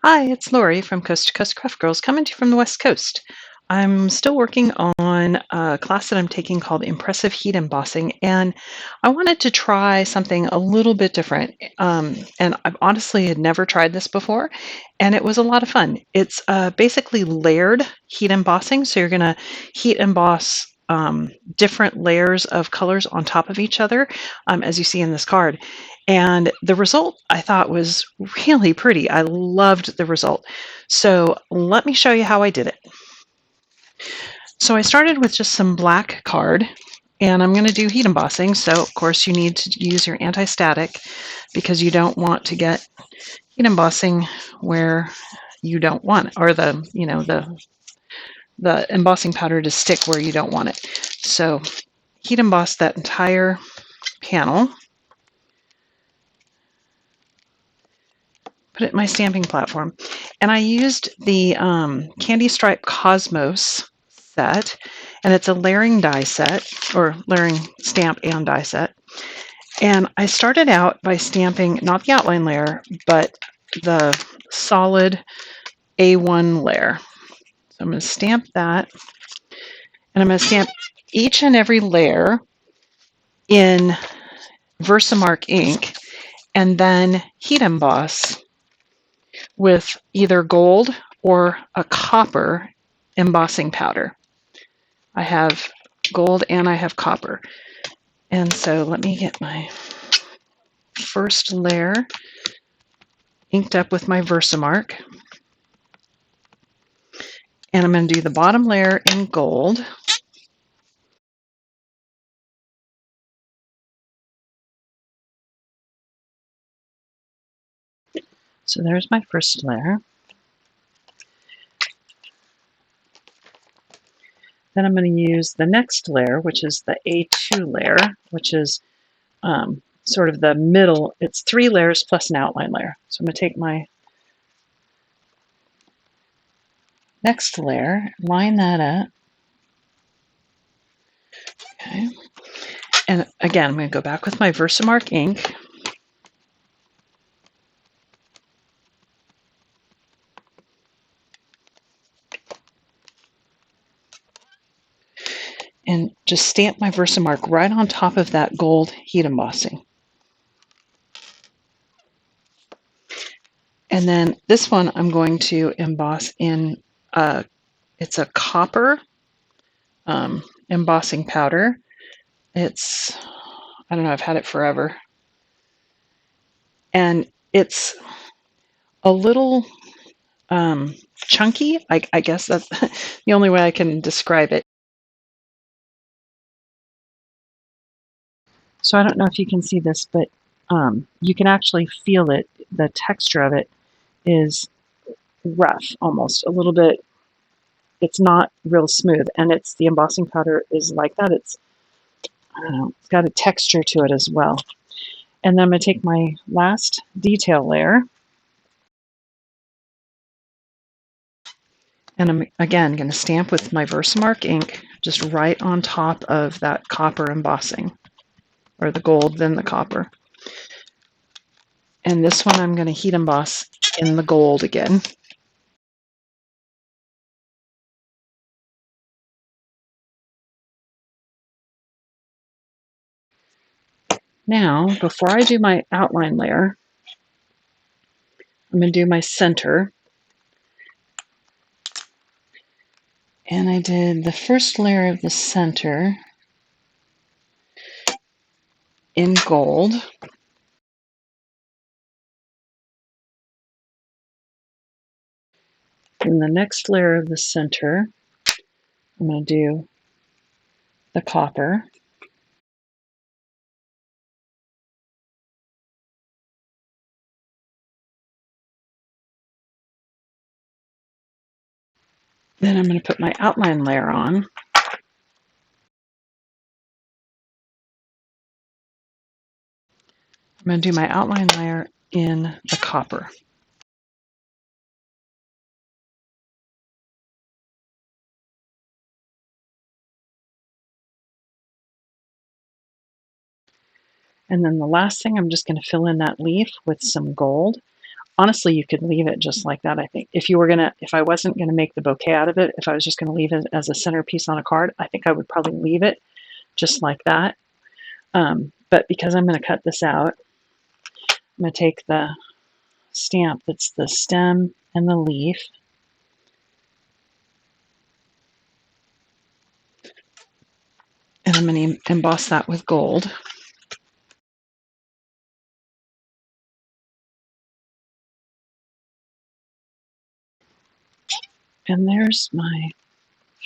Hi, it's Lori from Coast to Coast Craft Girls coming to you from the West Coast. I'm still working on a class that I'm taking called Impressive Heat Embossing, and I wanted to try something a little bit different. And I've honestly had never tried this before, and it was a lot of fun. It's basically layered heat embossing, so you're going to heat emboss different layers of colors on top of each other, as you see in this card. And the result I thought was really pretty. I loved the result. So let me show you how I did it. So I started with just some black card and I'm going to do heat embossing. So of course you need to use your anti-static because you don't want to get heat embossing where you don't want, or the embossing powder to stick where you don't want it. So heat emboss that entire panel. Put it in my stamping platform. And I used the Candy Stripe Cosmos set, and it's a layering die set, or layering stamp and die set. And I started out by stamping not the outline layer, but the solid A1 layer. So I'm going to stamp that, and I'm going to stamp each and every layer in Versamark ink, and then heat emboss with either gold or a copper embossing powder. I have gold and I have copper. And so let me get my first layer inked up with my Versamark. And I'm going to do the bottom layer in gold. So there's my first layer. Then I'm going to use the next layer, which is the A2 layer, which is sort of the middle. It's 3 layers plus an outline layer. So I'm going to take my next layer, line that up. Okay. And again, I'm going to go back with my Versamark ink. And just stamp my Versamark right on top of that gold heat embossing. And then this one I'm going to emboss in, it's a copper embossing powder. It's, I don't know, I've had it forever. And it's a little chunky. I guess that's the only way I can describe it. So I don't know if you can see this, but you can actually feel it. The texture of it is rough, almost a little bit. It's not real smooth, and it's the embossing powder is like that. It's, I don't know, it's got a texture to it as well. And then I'm going to take my last detail layer, and I'm again going to stamp with my Versamark ink just right on top of that copper embossing, or the gold, then the copper. And this one I'm going to heat emboss in the gold again. Now, before I do my outline layer, I'm going to do my center. And I did the first layer of the center in gold. In the next layer of the center, I'm going to do the copper. Then I'm going to put my outline layer on. I'm going to do my outline layer in the copper. And then the last thing, I'm just going to fill in that leaf with some gold. Honestly, you could leave it just like that, I think. If I wasn't gonna make the bouquet out of it, if I was just gonna leave it as a centerpiece on a card, I think I would probably leave it just like that. But because I'm gonna cut this out, I'm gonna take the stamp that's the stem and the leaf, and I'm gonna emboss that with gold. And there's my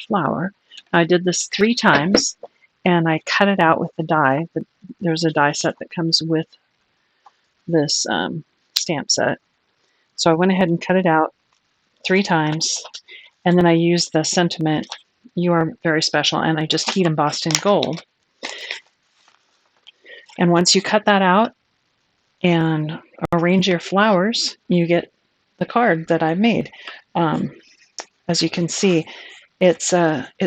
flower. I did this 3 times, and I cut it out with the die. There's a die set that comes with this stamp set. So I went ahead and cut it out 3 times, and then I used the sentiment, "You are very special," and I just heat embossed in gold. And once you cut that out and arrange your flowers, you get the card that I made. As you can see, it's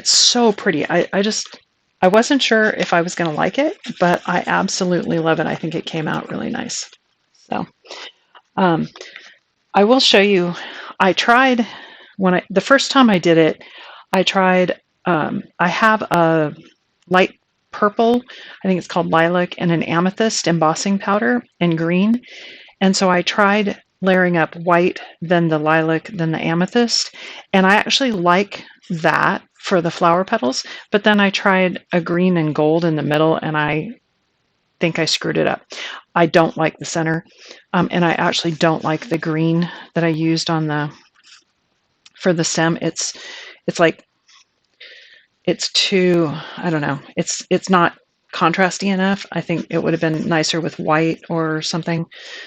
so pretty. I wasn't sure if I was going to like it, but I absolutely love it. I think it came out really nice. So um, I will show you. I tried the first time I did it. I tried. I have a light purple. I think it's called lilac, and an amethyst embossing powder and green. And so I tried layering up white, then the lilac, then the amethyst. And I actually like that for the flower petals. But then I tried a green and gold in the middle, and I think I screwed it up. I don't like the center. And I actually don't like the green that I used for the stem. It's like, it's too, I don't know. It's not contrasty enough. I think it would have been nicer with white or something,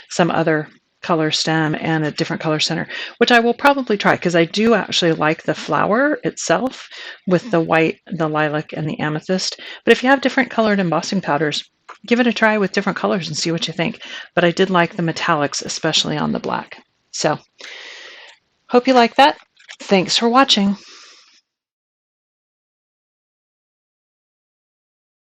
some other color stem and a different color center, which I will probably try because I do actually like the flower itself with the white, the lilac, and the amethyst. But if you have different colored embossing powders, give it a try with different colors and see what you think. But I did like the metallics, especially on the black. So hope you like that. Thanks for watching.